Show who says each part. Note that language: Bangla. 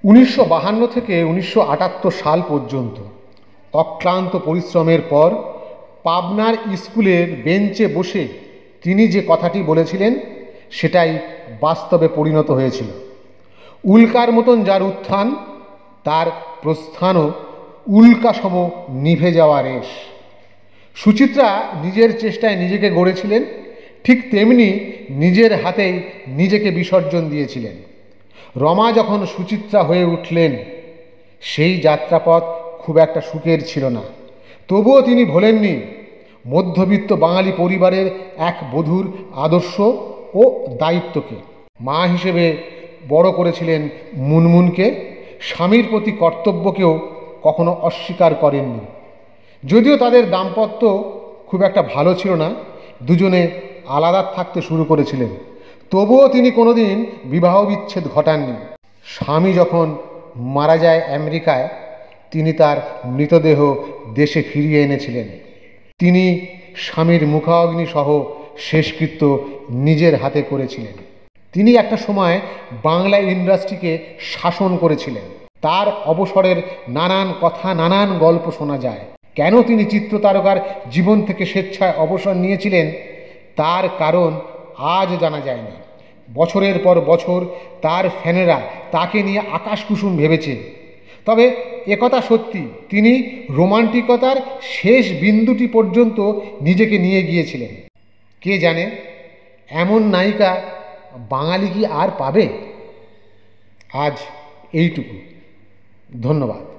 Speaker 1: ঊনিশশো থেকে 1978 সাল পর্যন্ত অক্লান্ত পরিশ্রমের পর পাবনার স্কুলের বেঞ্চে বসে তিনি যে কথাটি বলেছিলেন সেটাই বাস্তবে পরিণত হয়েছিল। উল্কার মতন যার উত্থান, তার প্রস্থানও উল্কাসম নিভে যাওয়া রেশ। সুচিত্রা নিজের চেষ্টায় নিজেকে গড়েছিলেন, ঠিক তেমনি নিজের হাতেই নিজেকে বিসর্জন দিয়েছিলেন। রমা যখন সুচিত্রা হয়ে উঠলেন, সেই যাত্রাপথ খুব একটা সুখের ছিল না। তবুও তিনি ভোলেননি মধ্যবিত্ত বাঙালি পরিবারের এক বধূর আদর্শ ও দায়িত্বকে। মা হিসেবে বড় করেছিলেন মুনমুনকে, স্বামীর প্রতি কর্তব্যকেও কখনো অস্বীকার করেননি। যদিও তাদের দাম্পত্য খুব একটা ভালো ছিল না, দুজনে আলাদা থাকতে শুরু করেছিলেন, তবুও তিনি কোনোদিন বিবাহ বিচ্ছেদ ঘটাননি। স্বামী যখন মারা যায় আমেরিকায়, তিনি তার মৃতদেহ দেশে ফিরিয়ে এনেছিলেন। তিনি স্বামীর মুখাগ্নি সহ শেষকৃত্য নিজের হাতে করেছিলেন। তিনি একটা সময় বাংলা ইন্ডাস্ট্রিকে শাসন করেছিলেন। তার অবসরের নানান কথা, নানান গল্প শোনা যায়। কেন তিনি চিত্রতারকার জীবন থেকে স্বেচ্ছায় অবসর নিয়েছিলেন, তার কারণ আজ জানা যায়নি। বছরের পর বছর তার ফ্যানেরা তাকে নিয়ে আকাশ কুসুম ভেবেছে। তবে একথা সত্যি, তিনি রোমান্টিকতার শেষ বিন্দুটি পর্যন্ত নিজেকে নিয়ে গিয়েছিলেন। কে জানে এমন নায়িকা বাঙালি কি আর পাবে? আজ এইটুকু। ধন্যবাদ।